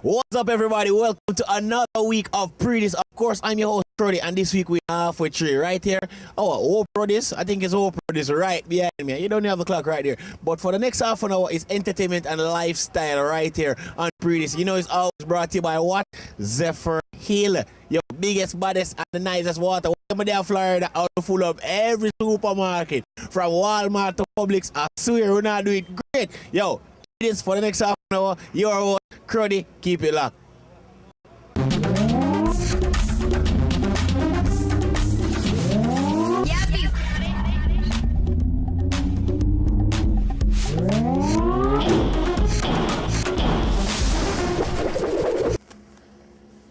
What's up, everybody? Welcome to another week of Pree Dis. Of course, I'm your host, Pree Dis, and this week we're halfway through right here. Oh, Pree Dis. I think it's Pree Dis right behind me. You don't have the clock right there. But for the next half an hour, it's entertainment and lifestyle right here on Pree Dis. You know, it's always brought to you by what? Zephyr Hill, your biggest, baddest, and the nicest water. Whatever there in Florida, out full of every supermarket, from Walmart to Publix. I swear we're not doing great. Yo, this for the next half an hour. Your host, Cruddy, keep it locked.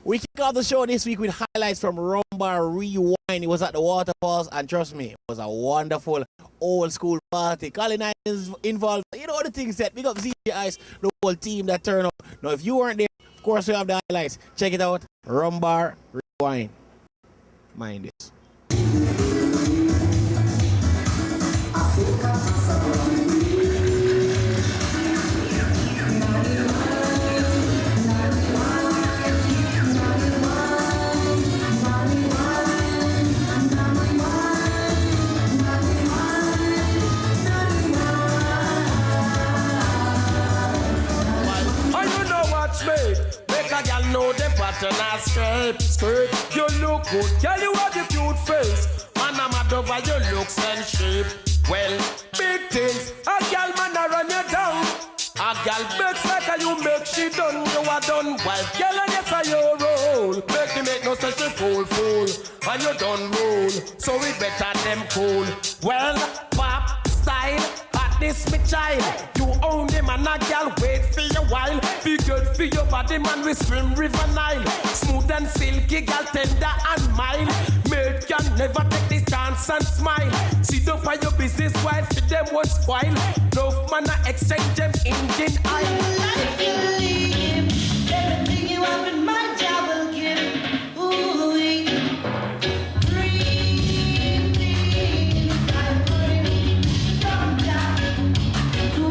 We kick off the show this week with highlights from Rumbar Rewind. It was at the waterfalls, and trust me, it was a wonderful old school party. Colin is involved. You know the things that big up ZJ Ice, the whole team that turned up. Now, if you weren't there, of course we have the highlights. Check it out. Rumbar Rewind. Mind this. Make a girl know the pattern and skirt. You look good, girl, you have the cute face. Man, I'm mad over your looks and shape. Well, big things, a girl man a run you down. A girl makes like a you make she done, you are done. Wife, girl, and yes, a your role. Make me make no such a fool, and you done roll. So we better them cool. Well, pop, style, this me child. You own them and a girl wait for a while. Be good for your body, man, we swim river Nile. Smooth and silky, girl, tender and mild. Maid can never take this chance and smile. Sit up for your business while for them was spoil. Love man a exchange them engine oil. Life you live, everything you have in my job will give. Ooh, dream things I bring from time to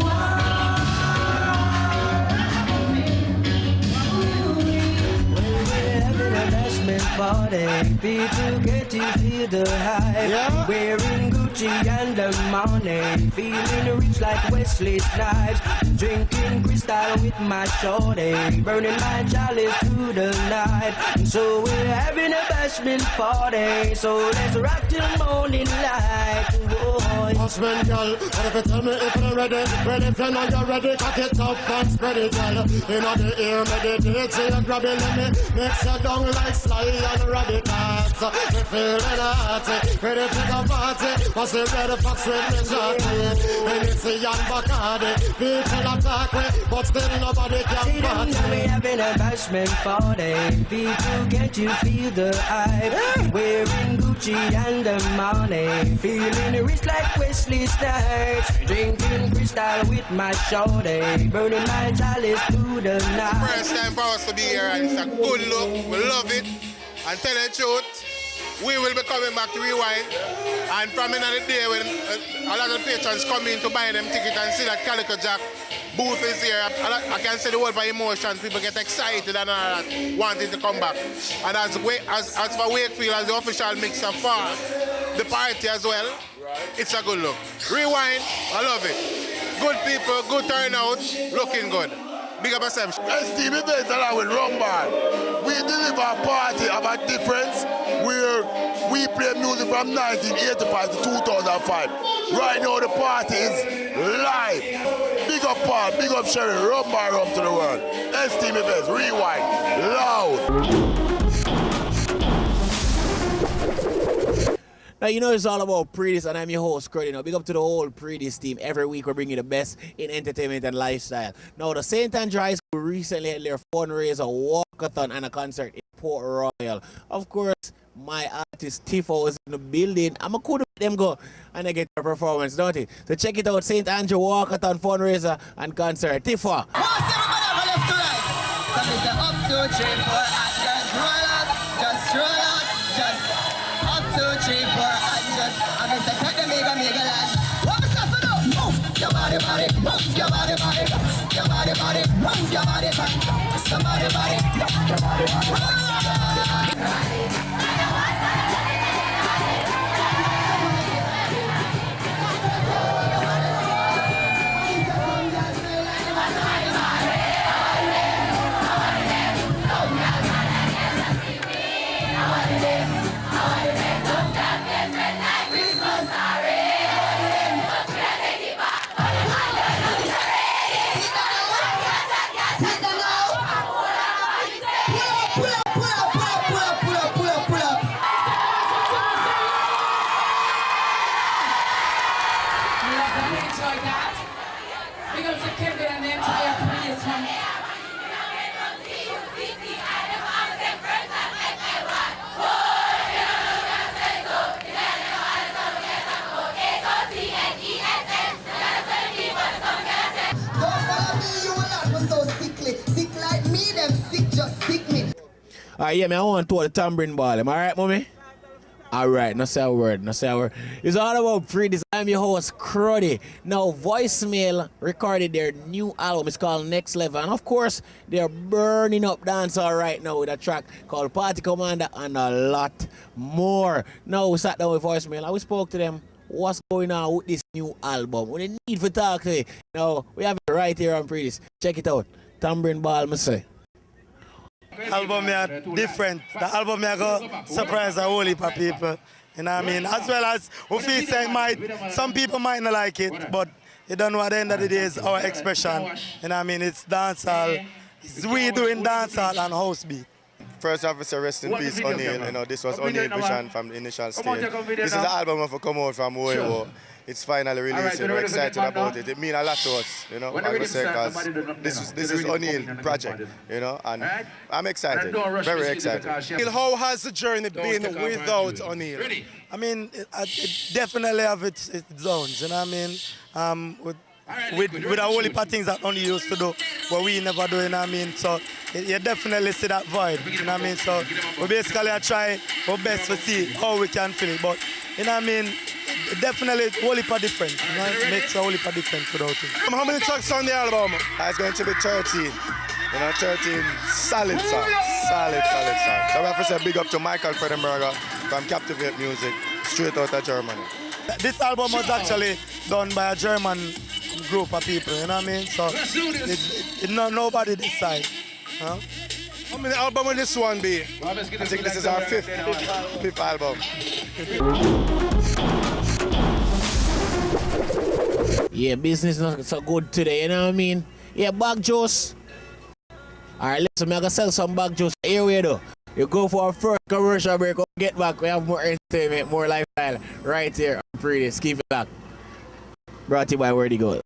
We're having a bashment party. People get to feel the hype. Yeah. Wearing Gucci and the money. Feeling rich like Wesley Snipes. Drinking crystal with my shorty. Burning my chalice through the night. So we're having a bashment party. So let's rock till morning light. Boy. Husband, girl, what if you tell me if you're ready? Well, if you know you're ready, cock it up and spread it, girl. You know the ear, meditate, so you grab it, let me mix you down like Sly and Rabbit Cats. You feeling hot, ready to the party, cause you ready fox with me shorty. And it's a young Bacardi, people attack me, but still nobody can party. We having a bashment party. People, can't you feel the hype? Wearing Gucci and the money. Feeling rich like Wesley Snipes. Drinking crystal with my shorty. Burning my chalice through the night. First time for us to be here, and it's a good look. We love it. And tell the truth, we will be coming back to Rewind. And from another day when a lot of patrons come in to buy them ticket and see that Calico Jack booth is here, I can see the word for emotions. People get excited and all that, wanting to come back. And as for Wakefield, as the official mixer for the party as well, it's a good look. Rewind, I love it. Good people, good turnout, looking good. Big up yourself. STV events along with Rumbar. We deliver a party of a difference where we play music from 1985 to 2005. Right now the party is live. Big up Paul, big up Sherry, Rumbar rum to the world. STV events, Rewind, loud. Now, you know it's all about Pree Dis, and I'm your host, Cruddy. Now, big up to the whole Pree Dis team. Every week, we're bringing the best in entertainment and lifestyle. Now, the St. Andrew High School recently had their fundraiser, walkathon, and a concert in Port Royal. Of course, my artist, Tifo, was in the building. I'm a cool to let them go, and they get their performance, don't it? So check it out, St. Andrew walkathon, fundraiser, and concert. Tifo. Just roll out, just up, 2, 3, 4, and just I'm in the cut the mega land. What was up for now? Move your body, move your body, move your body, move your body. Somebody, Alright, yeah, man, I want to the tambourine ball. Am I right, mommy? Alright, no say a word, no say a word. It's all about Pree Dis. I'm your host, Cruddy. Now, Voicemail recorded their new album. It's called Next Level. And of course, they're burning up dancehall right now with a track called Party Commander and a lot more. Now, we sat down with Voicemail and we spoke to them. What's going on with this new album? What they need for talk today. Now, we have it right here on Pree Dis. Check it out. Tambourine ball, me say. Album are different. The album are go surprise a whole heap of people. You know what I mean? As well as we feel say some people might not like it, but you don't know at the end of the day it's our expression. You know what I mean? It's dancehall. It's we doing dancehall and house beat. First officer, rest in peace, O'Neal. You know, this was O'Neal vision from the initial stage. This is the album of come out from War. It's finally released. We're excited about it. It means a lot to us, you know, I would say, because this is O'Neal project, you know, and I'm excited, very excited. How has the journey been without O'Neal? I mean, it definitely have its zones, you know what I mean? With a whole heap of things that O'Neal used to do, but we never do, you know what I mean? So you definitely see that vibe, you know what I mean? So we basically try our best to see how we can feel it, but you know what I mean? Definitely a whole heap of different, you know? It makes a whole heap of difference without it. How many tracks on the album? It's going to be 13. You know, 13 solid songs. Solid songs. So we have to say big up to Michael Fredenberger from Captivate Music, straight out of Germany. This album was actually done by a German group of people, you know what I mean? So it's not nobody this side. Huh? How many albums will this one be? I think this is our fifth album. Yeah, business not so good today, you know what I mean? Yeah, bag juice. Alright, listen, I'm gonna sell some bag juice. Here we go. You go for a first commercial break, get back. We have more entertainment, more lifestyle right here on Pree Dis. Keep it back. Brought to you by Where Do You Go.